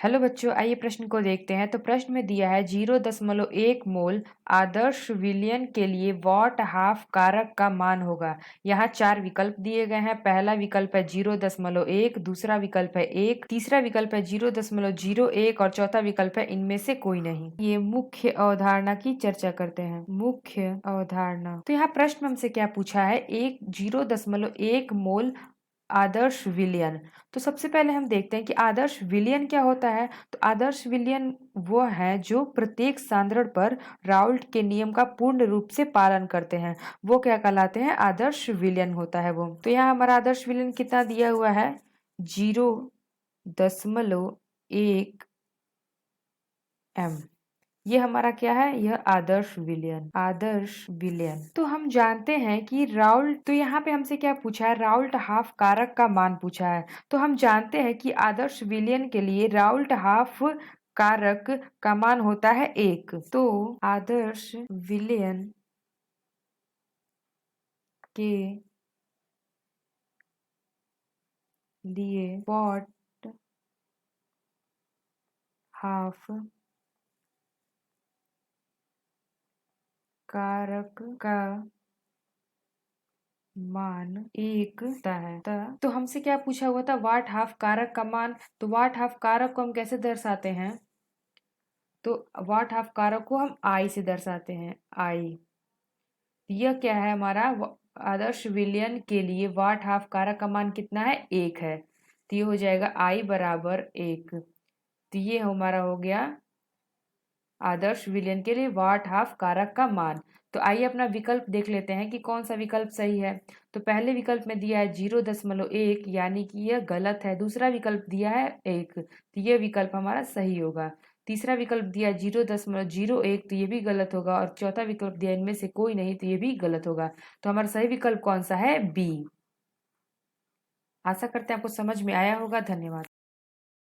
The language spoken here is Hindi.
हेलो बच्चों, आइए प्रश्न को देखते हैं। तो प्रश्न में दिया है 0.1 मोल आदर्श विलयन के लिए वॉट हाफ कारक का मान होगा। यहाँ 4 विकल्प दिए गए हैं। पहला विकल्प है 0.1, दूसरा विकल्प है 1, तीसरा विकल्प है 0.01 और चौथा विकल्प है इनमें से कोई नहीं। ये मुख्य अवधारणा की चर्चा करते हैं। मुख्य अवधारणा, तो यहाँ प्रश्न हमसे क्या पूछा है, 0.1 मोल आदर्श विलयन। तो सबसे पहले हम देखते हैं कि आदर्श विलयन क्या होता है। तो आदर्श विलयन वो है जो प्रत्येक सांद्रण पर राउल्ट के नियम का पूर्ण रूप से पालन करते हैं, वो क्या कहलाते हैं, आदर्श विलयन होता है वो। तो यहाँ हमारा आदर्श विलयन कितना दिया हुआ है, 0.1 m। ये हमारा क्या है, यह आदर्श विलयन। आदर्श विलयन, तो हम जानते हैं कि राउल्ट, तो यहाँ पे हमसे क्या पूछा है, राउल्ट हाफ कारक का मान पूछा है। तो हम जानते हैं कि आदर्श विलयन के लिए राउल्ट हाफ कारक का मान होता है 1। तो आदर्श विलयन के लिए वॉट हाफ कारक का मान 1 होता है। तो हमसे क्या पूछा हुआ था, वाट हाफ कारक का मान। तो वाट हाफ कारक को हम कैसे दर्शाते हैं, तो वाट हाफ कारक को हम आई से दर्शाते हैं, आई। यह क्या है हमारा, आदर्श विलयन के लिए वाट हाफ कारक का मान कितना है, 1 है। तो ये हो जाएगा आई बराबर 1। तो ये हमारा हो गया आदर्श विलयन के लिए वाट हाफ कारक का मान। तो आइए अपना विकल्प देख लेते हैं कि कौन सा विकल्प सही है। तो पहले विकल्प में दिया है 0.1, यानी कि यह गलत है। दूसरा विकल्प दिया है 1, तो यह विकल्प हमारा सही होगा। तीसरा विकल्प दिया 0.01, तो ये भी गलत होगा। और चौथा विकल्प दिया इनमें से कोई नहीं, तो ये भी गलत होगा। तो हमारा सही विकल्प कौन सा है, बी। आशा करते हैं आपको समझ में आया होगा। धन्यवाद।